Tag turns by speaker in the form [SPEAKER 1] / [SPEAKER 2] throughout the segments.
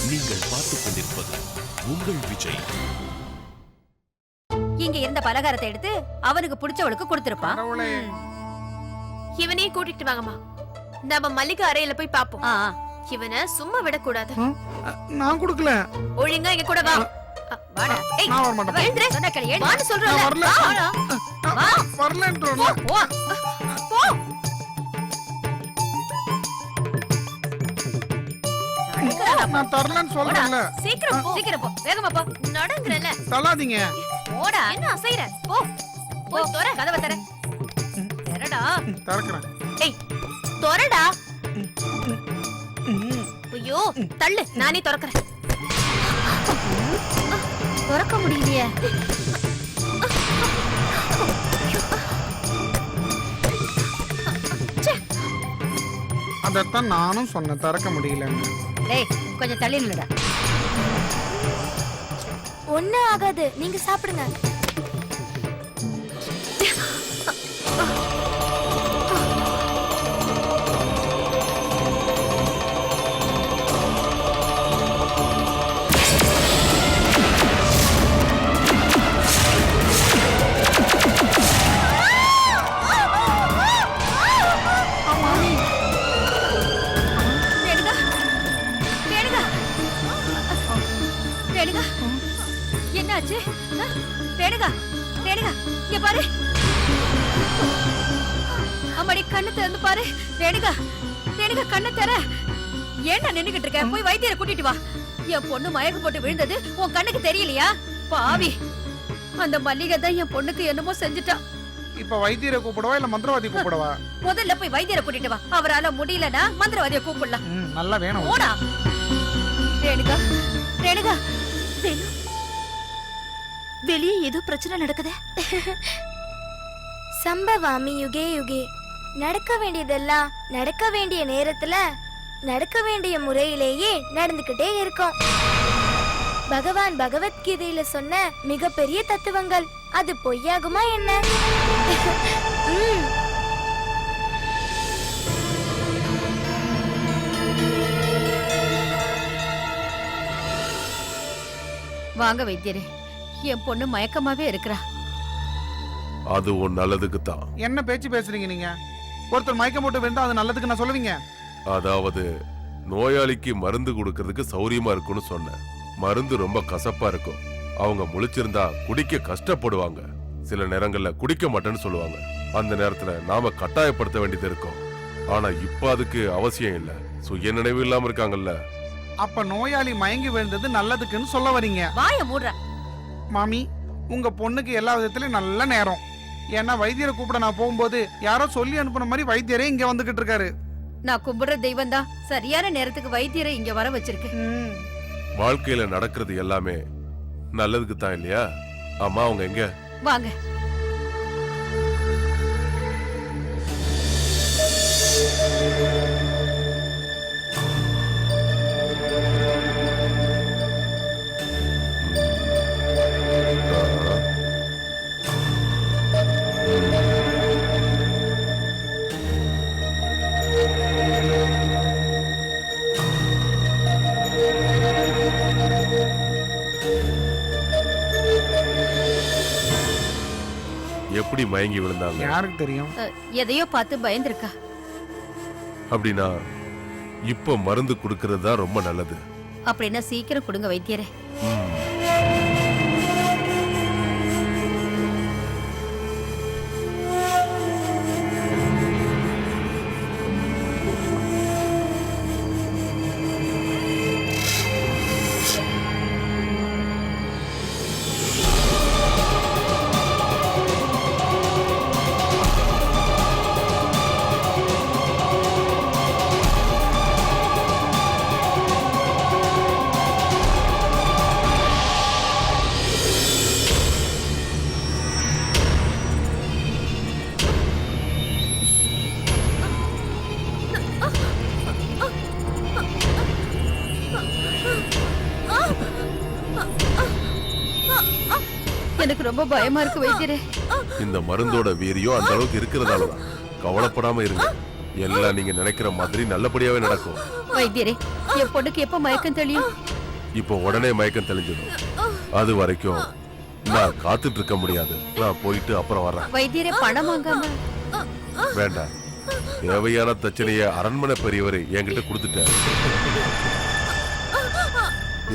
[SPEAKER 1] நீங்கள் பார்த்துக் கொண்டிருப்பது உங்கள் விஜய்.
[SPEAKER 2] இங்க இருந்த பலகாரத்தை எடுத்து அவனுக்கு பிடிச்சவளுக்கு கொடுத்திருப்பான்.
[SPEAKER 3] இவனையும் கூட்டிட்டு வாங்கம்மா, நம்ம மல்லிகை அறையில போய் பாப்போம். இவனை சும்மா விடக்கூடாது.
[SPEAKER 4] நான் கொடுக்கல.
[SPEAKER 3] ஒழுங்கா இங்க கூட வா. வாடா. ஏய்,
[SPEAKER 4] நான் வர மாட்டேன்.
[SPEAKER 3] எழுந்திரு.
[SPEAKER 2] சொன்ன கேளு, எழுந்திரு.
[SPEAKER 3] வான்னு சொல்றேன்ல.
[SPEAKER 4] நான் வரல.
[SPEAKER 2] வாடா. வா.
[SPEAKER 4] வரலன்றேன்ல.
[SPEAKER 2] போ. போ.
[SPEAKER 4] நான் தரலன்னு சொல்றேன்ல.
[SPEAKER 3] சீக்கிரம் போ.
[SPEAKER 2] சீக்கிரம் போ. வேகமா போ.
[SPEAKER 3] நடங்கறல.
[SPEAKER 4] தள்ளாதீங்க.
[SPEAKER 2] போடா.
[SPEAKER 3] என்ன அசைற? போ.
[SPEAKER 2] போய் தொற. கதவை தர. தரடா.
[SPEAKER 4] திறக்கிறேன்.
[SPEAKER 3] ஏய், தொறடா. ஐயோ, தள்ளு. நானே திறக்கறேன்.
[SPEAKER 2] திறக்க முடியலையே.
[SPEAKER 4] அதத்தான் நானும் சொன்னேன், திறக்க முடியலன்னு.
[SPEAKER 2] டேய், கொஞ்சம் தள்ளி நில்லுடா.
[SPEAKER 3] ஒண்ணு ஆகாது, நீங்க சாப்பிடுங்க.
[SPEAKER 2] ரேணுகா, என்னாச்சு? ரேணுகா, ரேணுகா, இங்க பாரு. அம்மாடி, கண்ணு திறந்து பாரு. ரேணுகா, ரேணுகா, கண்ணு திற. ஏன்டா நின்னுகிட்டு இருக்க? போய் வைத்தியரை கூட்டிட்டு வா. என் பொண்ணு மயக்கம் போட்டு விழுந்தது உன் கண்ணுக்கு தெரியலையா? பாவி, அந்த மல்லிகை தான் என் பொண்ணுக்கு என்னமோ செஞ்சுட்டா.
[SPEAKER 4] இப்ப வைத்தியரை கூப்பிடவா இல்ல மந்திரவாதி கூப்பிடவா?
[SPEAKER 2] முதல்ல போய் வைத்தியரை கூட்டிட்டு வா. அவரால முடியலன்னா மந்திரவாதியை கூப்பிடலாம்.
[SPEAKER 4] நல்லா வேணும்.
[SPEAKER 2] போடா. ரேணுகா, ரேணுகா, வெளியே ஏதோ பிரச்சனை நடக்குது.
[SPEAKER 5] சம்பவாமி யுகே யுகே. நடக்க வேண்டியதெல்லாம் நடக்க வேண்டிய நேரத்துல நடக்க வேண்டிய முறையிலேயே நடந்துகிட்டே இருக்கும். பகவான் பகவத்கீதையில சொன்ன மிகப்பெரிய தத்துவங்கள் அது பொய்யாகுமா என்ன?
[SPEAKER 2] வாங்க வைத்தியரே, என் பொண்ணு மயக்கமாவே இருக்கிறா.
[SPEAKER 1] அது உன் நல்லதுக்கு தான்.
[SPEAKER 4] என்ன பேச்சு பேசுறீங்க நீங்க? ஒருத்தர் மயக்கம் போட்டு விழுந்தா அது நல்லதுக்கு நான் சொல்லுவீங்க?
[SPEAKER 1] அதாவது நோயாளிக்கு மருந்து கொடுக்கறதுக்கு சௌரியமா இருக்கும்னு சொன்னேன். மருந்து ரொம்ப கசப்பா இருக்கும். அவங்க முழிச்சிருந்தா குடிக்க கஷ்டப்படுவாங்க. சில நேரங்கள்ல குடிக்க மாட்டேன்னு சொல்லுவாங்க. அந்த நேரத்துல நாம கட்டாயப்படுத்த வேண்டியது இருக்கும். ஆனா இப்ப அதுக்கு அவசியம் இல்ல. சுய நினைவு இல்லாம இருக்காங்கல்ல.
[SPEAKER 4] அப்ப நோயாளி மயங்கி விழுந்தது நல்லதுக்குன்னு சொல்ல வரீங்க?
[SPEAKER 2] வாய மூடுற.
[SPEAKER 4] மாமி, உங்க பொண்ணுக்கு எல்லா விதத்திலயும் நல்ல நேரம். ஏன்னா வைத்தியரை கூப்பிட நான் போகும்போது யாரோ சொல்லி அனுப்புன மாதிரி வைத்தியரே இங்க வந்துகிட்டு இருக்காரு.
[SPEAKER 2] நான் கும்பிடுற தெய்வம் தான் சரியான நேரத்துக்கு வைத்தியரை இங்க வர வச்சிருக்கு.
[SPEAKER 1] வாழ்க்கையில நடக்கிறது எல்லாமே நல்லதுக்கு தான் இல்லையா? அம்மா, அவங்க எங்க?
[SPEAKER 2] வாங்க.
[SPEAKER 1] எப்படி மயங்கி விழுந்தாங்க?
[SPEAKER 4] யாருக்கு தெரியும்?
[SPEAKER 2] எதையோ பார்த்து பயந்துருக்கா.
[SPEAKER 1] அப்படின்னா இப்ப மருந்து கொடுக்கறது தான் ரொம்ப நல்லது.
[SPEAKER 2] அப்படின்னா சீக்கிரம் கொடுங்க வைத்தியரே. எனக்கு ரொம்ப பயமா இருக்கு வைத்தியரே.
[SPEAKER 1] இந்த மருந்தோட வீரியம் அந்த அளவுக்கு இருக்கிறதாலதான். கவலைப்படாம இருங்க. எல்லாம் நீங்க நினைக்கிற மாதிரி நல்லபடியாவே நடக்கும்.
[SPEAKER 2] வைத்தியரே, என் பொண்ணுக்கு எப்ப மயக்கம் தெளியும்?
[SPEAKER 1] இப்போ உடனே மயக்கம் தெளிஞ்சிடும். அது வரைக்கும் நான் காத்துட்டு இருக்க முடியாது. நான் போயிட்டு அப்புறம் வர்றேன்.
[SPEAKER 2] வைத்தியரே பணம் வாங்காம
[SPEAKER 1] வேண்டாம், தேவையான பிரச்சனைய அரண்மனை பெரியவர் என்கிட்ட கொடுத்துட்டாரு.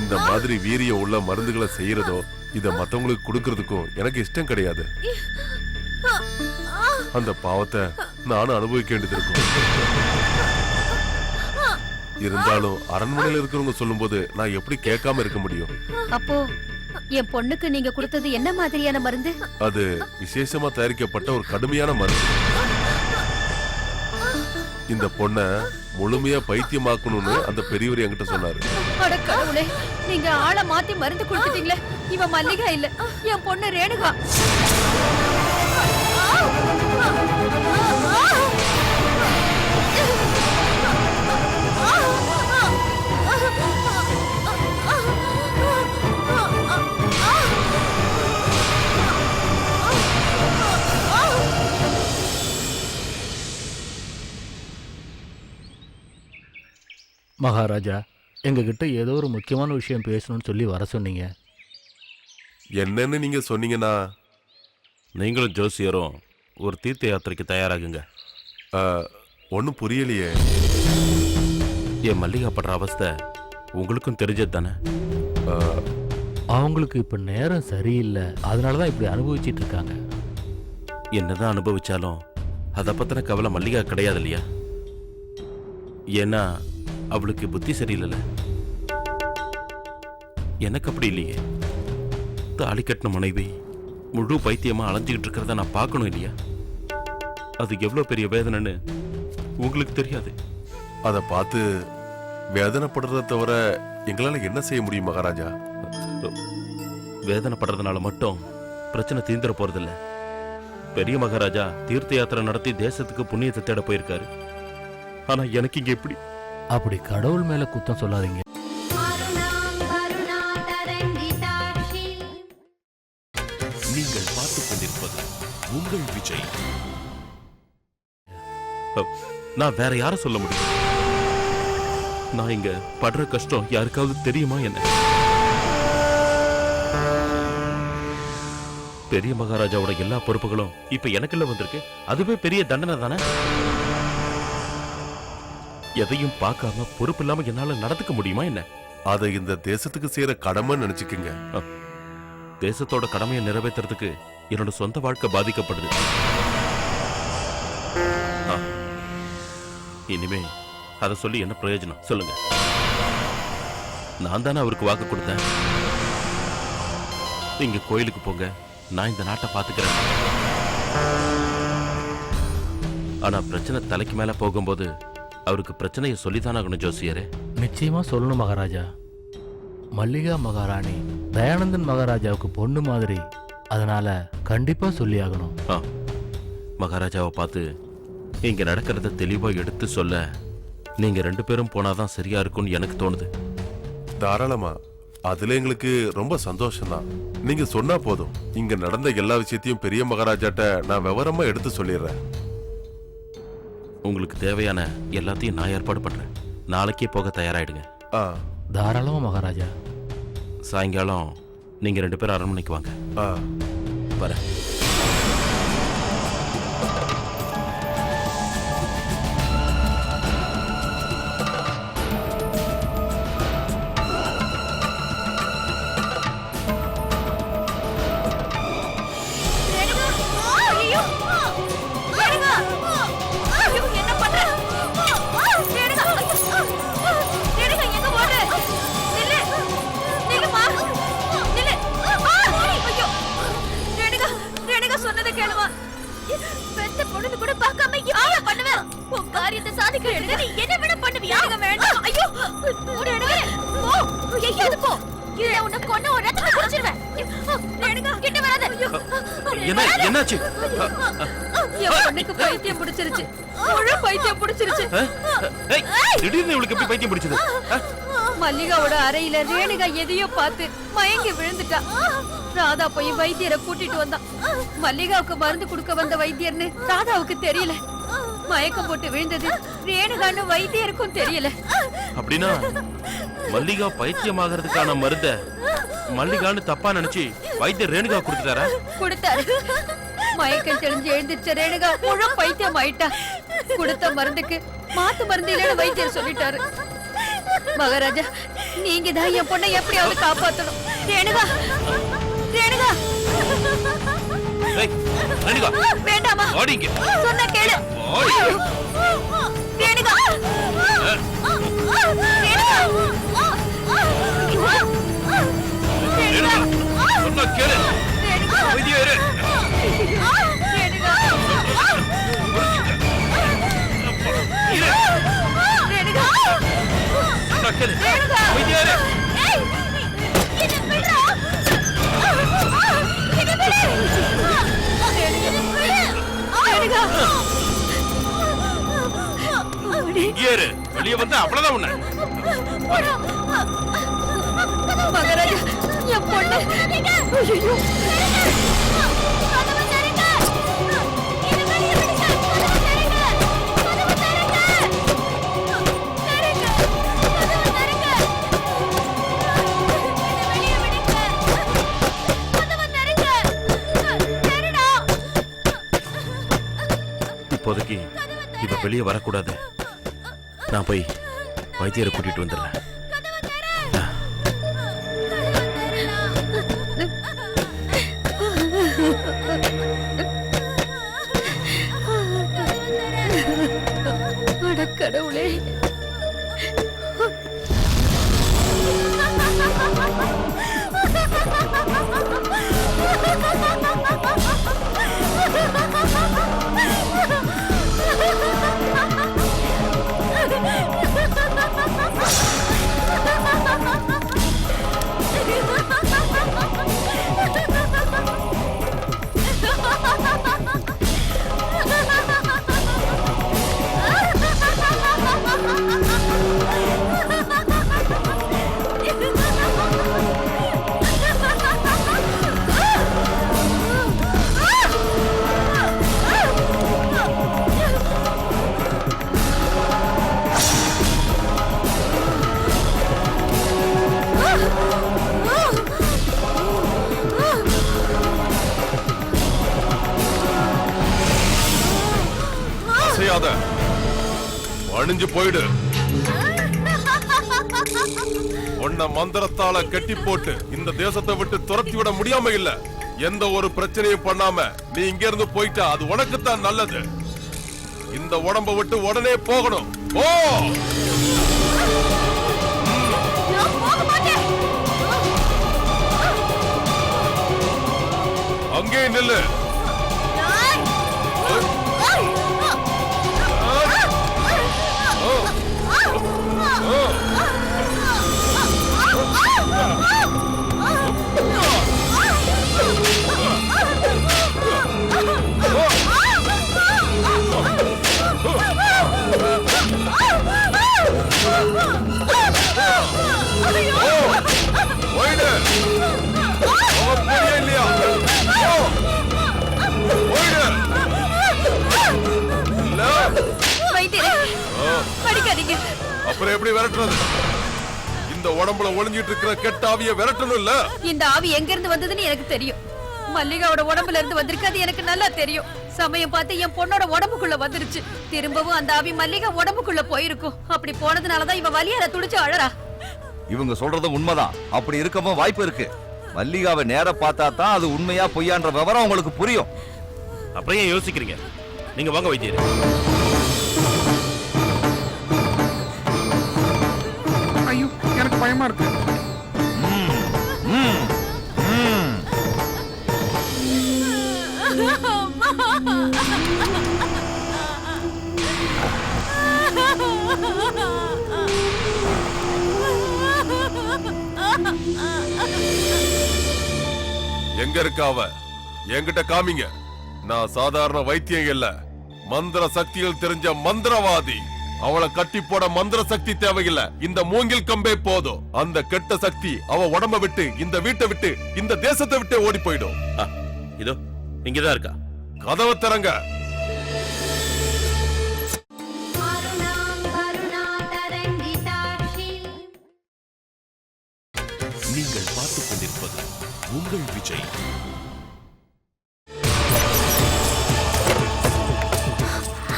[SPEAKER 1] இந்த மாதிரி வீரிய உள்ள மருந்துகளை செய்யறதோ இத மத்தவங்களுக்கு கொடுக்கறதுக்கும் எனக்கு இஷ்டம் கிடையாது. அந்த பாவத்தை நானும் அனுபவிக்க வேண்டியது இருக்கும். இருந்தாலும் அரண்மனையில் இருக்கிறவங்க சொல்லும்போது நான் எப்படி கேட்காம இருக்க முடியும்?
[SPEAKER 2] அப்போ என் பொண்ணுக்கு நீங்க கொடுத்தது என்ன மாதிரியான மருந்து?
[SPEAKER 1] அது விசேஷமா தயாரிக்கப்பட்ட ஒரு கடுமையான மருந்து. இந்த பொண்ண முழுமையா பைத்தியமாக்கணும்னு அந்த பெரியவர் என்கிட்ட சொன்னாரு.
[SPEAKER 2] அட கடவுளே, நீங்க ஆளை மாத்தி மருந்து கொடுத்துட்டீங்களே. இவ மல்லிகா இல்ல, என் பொண்ணு ரேணுகா.
[SPEAKER 6] மகாராஜா, எங்ககிட்ட ஏதோ ஒரு முக்கியமான விஷயம் பேசணும்னு சொல்லி வர சொன்னீங்க.
[SPEAKER 1] என்னன்னு நீங்க சொன்னீங்கன்னா
[SPEAKER 7] நீங்களும் ஜோசியரும் ஒரு தீர்த்த யாத்திரைக்கு தயாராகுங்க.
[SPEAKER 1] ஒன்னும் புரியலையே.
[SPEAKER 7] என் மல்லிகா படுற அவஸ்தை உங்களுக்கும் தெரிஞ்சது தானே?
[SPEAKER 6] அவங்களுக்கு இப்போ நேரம் சரியில்லை, அதனால தான் இப்படி அனுபவிச்சிட்டு இருக்காங்க.
[SPEAKER 7] என்னதான் அனுபவிச்சாலும் அதை பத்தின கவலை மல்லிகா கிடையாது இல்லையா? ஏன்னா அவளுக்கு புத்தி சரியில்லை. எனக்கு அப்படி இல்லையே. தாலி கட்டின மனைவி முழு பைத்தியமா அலைஞ்சிக்கிட்டு இருக்கிறத நான் பார்க்கணும் இல்லையா? அது எவ்வளவு பெரிய வேதனைன்னு உங்களுக்கு தெரியாது.
[SPEAKER 1] அதை பார்த்து வேதனைப்படுறத தவிர எங்களால என்ன செய்ய முடியும் மகாராஜா?
[SPEAKER 7] வேதனைப்படுறதுனால மட்டும் பிரச்சனை தீர்ந்துட போறதில்ல. பெரிய மகாராஜா தீர்த்த யாத்திரை நடத்தி தேசத்துக்கு புண்ணியத்தை தேட போயிருக்காரு. ஆனா எனக்கு இங்க எப்படி?
[SPEAKER 6] அப்படி கடவுள் மேல குத்தம் சொல்லாதீங்க.
[SPEAKER 7] நீங்கள் பார்த்துக் கொண்டிருப்பது உங்கள் விஜய். நான் வேற யார சொல்ல முடியும்? நான் இங்க படுற கஷ்டம் யாருக்காவது தெரியுமா என்ன? பெரிய மகாராஜாவோட எல்லா பொறுப்புகளும் இப்ப எனக்குள்ள வந்திருக்கு. அதுவே பெரிய தண்டனை தானே? எதையும் பார்க்காம பொறுப்பு இல்லாம என்னால நடந்துக்க முடியுமா என்ன?
[SPEAKER 1] அதை இந்த தேசத்துக்கு செய்யற கடமைன்னு நினைச்சுக்கங்க.
[SPEAKER 7] தேசத்தோட கடமையை நிறைவேற்றுறதுக்கு என்னோட சொந்த வாழ்க்கை பாதிக்கப்படுது. இனிமே அதை சொல்லி என்ன பிரயோஜனம் சொல்லுங்க? நான் தானே அவருக்கு வாக்கு கொடுத்தேன். நீங்க கோயிலுக்கு போங்க, நான் இந்த நாட்டை பாத்துக்கிறேன். ஆனா பிரச்சனை தலைக்கு மேல போகும்போது அவருக்கு பிரச்சனையை சொல்லித்தானாகணும் ஜோசியரே.
[SPEAKER 6] நிச்சயமா சொல்லணும் மகாராஜா. மல்லிகா மகாராணி தயானந்தன் மகாராஜாவுக்கு பொண்ணு மாதிரி, அதனால கண்டிப்பா சொல்லி ஆகணும்.
[SPEAKER 7] மகாராஜாவை பார்த்து இங்க நடக்கிறத தெளிவா எடுத்து சொல்ல நீங்க 2 பேரும் போனாதான் சரியா இருக்கும்னு எனக்கு தோணுது.
[SPEAKER 1] தாராளமா, அதுல எங்களுக்கு ரொம்ப சந்தோஷம்தான். நீங்க சொன்னா போதும். இங்க நடந்த எல்லா விஷயத்தையும் பெரிய மகாராஜாட்ட நான் விவரமா எடுத்து சொல்லிடுறேன்.
[SPEAKER 7] உங்களுக்கு தேவையான எல்லாத்தையும் நான் ஏற்பாடு பண்றேன். நாளைக்கே போக தயாராயிடுங்க.
[SPEAKER 6] தாராளமா மகாராஜா.
[SPEAKER 7] சாயங்காலம் நீங்க 2 பேரும் அரண்மனைக்கு வாங்க. வரேன். என்னாச்சு?
[SPEAKER 2] பைத்தியம் பிடிச்சிருச்சு. பைத்தியம் பிடிச்சிருச்சு.
[SPEAKER 7] திடீர்னு இவளுக்கு எப்படி பைத்தியம் பிடிச்சது?
[SPEAKER 2] மல்லிகாவோட அறையில ரேணுகா எதையோ பார்த்து மயங்கி விழுந்துட்டா. ராதா போய் வைத்தியரை கூட்டிட்டு வந்தான். மல்லிகாவுக்கு மருந்து கொடுக்க வந்த வைத்தியர்னு ராதாவுக்கு தெரியல. மயக்கம் போட்டு விழுந்தது ரேணுகான்னு வைத்தியருக்கும் தெரியல.
[SPEAKER 7] அப்படின்னா மல்லிகா பைத்தியமாகறதுக்கான மருந்த மல்லிகான்னு தப்பா நினைச்சு வைத்தியர் ரேணுகா கொடுத்துட்டாரா?
[SPEAKER 2] கொடுத்தாரு. மயக்கம் தெளிஞ்சு எழுந்திருச்ச ரேணுகா முழு பைத்தியம் ஆயிட்டா. கொடுத்த மருந்துக்கு மாத்து மருந்து இல்லைன்னு வைத்தியர் சொல்லிட்டாரு. மகாராஜா, நீங்க தான் என் பொண்ணை எப்படியாவது காப்பாத்தணும். ரேணுகா, ரேணுகா,
[SPEAKER 7] ஏய், ரேணுகா,
[SPEAKER 2] வேண்டாமா?
[SPEAKER 7] ஓடிங்க.
[SPEAKER 2] சொன்ன கேளு.
[SPEAKER 7] ஓடி.
[SPEAKER 2] ரேணுகா, ரேணுகா,
[SPEAKER 7] ரேணுகா, சொன்னா கேளு.
[SPEAKER 2] ரேணுகா,
[SPEAKER 7] அமைதியா இரு.
[SPEAKER 2] ரேணுகா,
[SPEAKER 7] இரு.
[SPEAKER 2] ரேணுகா,
[SPEAKER 7] சொன்னா கேளு.
[SPEAKER 2] ரேணுகா.
[SPEAKER 7] அமைதியா இரு.
[SPEAKER 2] ஏய், என்ன விடுறா? என்ன விடு? ரேணுகா,
[SPEAKER 7] இங்கே இரு. வெளியே வந்து அவ்வளவுதான் உன்னை.
[SPEAKER 2] மகாராஜா, என் பொண்ணு. ஐயோ.
[SPEAKER 7] இப்போதைக்கு இவ வெளியே வரக்கூடாது. நான் போய் வைத்தியரை கூட்டிட்டு வந்துடுறேன்.
[SPEAKER 2] அட கடவுளே.
[SPEAKER 1] அசையாத, அணிஞ்சு போயிடு. உன்னை மந்திரத்தால கட்டி போட்டு இந்த தேசத்தை விட்டு துரத்தி விட முடியாம இல்ல. எந்த ஒரு பிரச்சனையும் பண்ணாம நீ இங்க இருந்து போயிட்டா அது உனக்குத்தான் நல்லது. இந்த உடம்ப விட்டு உடனே போகணும். ஓ, அங்கே நில்லு. போயிடு. இல்லையா? போயிடு.
[SPEAKER 2] வைத்தியரே, படிக்காதீங்க.
[SPEAKER 1] அப்புறம் எப்படி விரட்டுறது? இந்த உடம்புல ஒளிஞ்சிட்டு இருக்கிற கெட்ட ஆவிய விரட்டணும் இல்ல?
[SPEAKER 2] இந்த ஆவி எங்க இருந்து வந்ததுன்னு எனக்கு தெரியும். மல்லிகாவோட உடம்புல இருந்து வந்திருக்கு, அது எனக்கு நல்லா தெரியும். சமயம் பார்த்து என் பொண்ணோட உடம்புக்குள்ள வந்துருச்சு. திரும்பவும் அந்த ஆவி மல்லிகா உடம்புக்குள்ள போயிருக்கும். அப்படி போனதுனாலதான் இவ வலியால துடிச்சு அழறா.
[SPEAKER 8] இவங்க சொல்றது உண்மைதான். அப்படி இருக்கவும் வாய்ப்பு இருக்கு. மல்லிகாவை நேர பார்த்தா தான் அது உண்மையா பொய்யான்ற விவரம் உங்களுக்கு புரியும்.
[SPEAKER 7] அப்புறம் ஏன் யோசிக்கிறீங்க? நீங்க வாங்க வைத்தியர்.
[SPEAKER 4] ஐயோ, எனக்கு பயமா இருக்கு.
[SPEAKER 1] எங்க இருக்கா அவ? என்கிட்ட காமிங்க. நான் சாதாரண வைத்தியம் இல்ல, மந்திர சக்திகள் தெரிஞ்ச மந்திரவாதி. அவளை கட்டி போட மந்திர சக்தி தேவையில்லை, இந்த மூங்கில் கம்பே போதும். அந்த கெட்ட சக்தி அவ உடம்ப விட்டு, இந்த வீட்டை விட்டு, இந்த தேசத்தை விட்டு ஓடி போயிடும்.
[SPEAKER 7] இதோ இங்கதான் இருக்கா.
[SPEAKER 1] கதவை திறங்க.
[SPEAKER 7] நீங்கள் பார்த்துக் கொண்டிருப்பது உங்கள் விஜய்.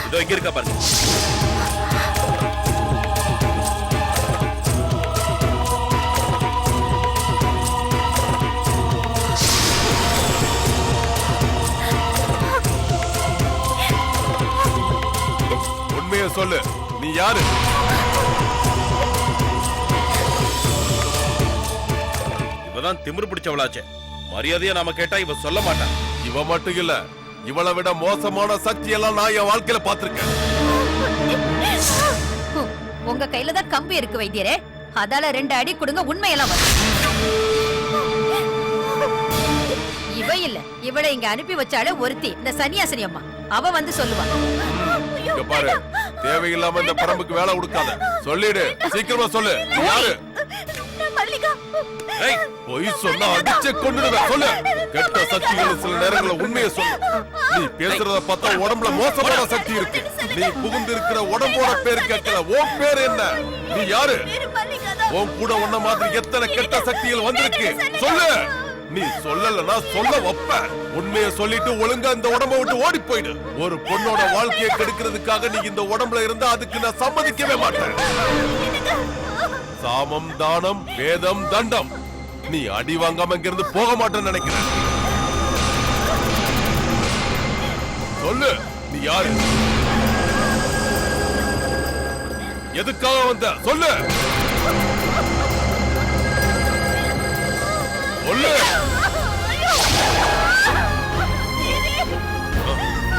[SPEAKER 7] இதோ இங்க இருக்கா பாருங்க.
[SPEAKER 1] உண்மையை சொல்லு, நீ யாரு?
[SPEAKER 7] இவதான் திமிரு பிடிச்சவளாச்சே. மரியாதையா நாம கேட்டா இவ சொல்ல மாட்டான்.
[SPEAKER 1] இவ மட்டும் இல்ல, இவளை விட மோசமான சக்தி எல்லாம் நான் என் வாழ்க்கையில பாத்திருக்கேன்.
[SPEAKER 2] உங்க கையில தான் கம்பி இருக்கு வைத்தியரே, அதால 2 அடி கொடுங்க, உண்மையெல்லாம் வரும். இவ இல்ல, இவளை இங்க அனுப்பி வச்சாலே ஒருத்தி, இந்த சன்னியாசினி அம்மா. அவ வந்து சொல்லுவா.
[SPEAKER 1] இங்க பாரு, தேவையில்லாம இந்த பரம்புக்கு வேலை கொடுக்காத. சொல்லிடு, சீக்கிரமா சொல்லு, நீ யாரு?
[SPEAKER 7] ஏய்,
[SPEAKER 1] பொய் சொன்னா அடிச்சே கொன்னுடுவேன். சொல்லு. கெட்ட சக்திகள் சில நேரங்கள்ல உண்மையை சொல்லு. நீ பேசுறத பார்த்தா உடம்புல மோசமான சக்தி இருக்கு. நீ புகுந்து இருக்கிற உடம்போட பேர் கேட்கல. உன் பேர் என்ன? நீ யாரு? உன் கூட உன்ன மாதிரி எத்தனை கெட்ட சக்திகள் வந்திருக்கு? சொல்லு. நீ சொல்லலன்னா சொல்ல வைப்ப. உண்மையை சொல்லிட்டு ஒழுங்கா இந்த உடம்ப விட்டு ஓடி போயிடு. ஒரு பொண்ணோட வாழ்க்கையை கெடுக்கிறதுக்காக நீ இந்த உடம்புல இருந்தா அதுக்கு நான் சம்மதிக்கவே மாட்டேன். சாமம் தானம் வேதம் தண்டம். நீ அடி வாங்காம இங்க இருந்து போக மாட்டேன்னு நினைக்கிறேன். சொல்லு, நீ யாரு? எதுக்காக வந்த? சொல்லு. சொல்லு.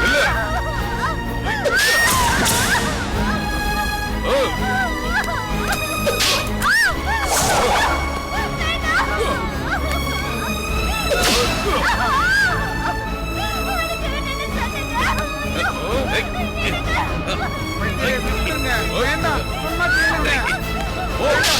[SPEAKER 1] இல்ல.
[SPEAKER 4] வேண்டாம், சொன்னா கேளுங்க.
[SPEAKER 1] சொல்லு.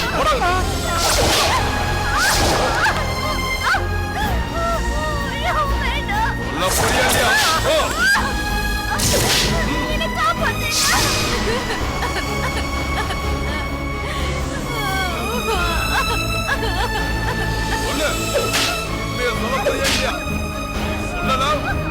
[SPEAKER 1] சொல்லலாம்.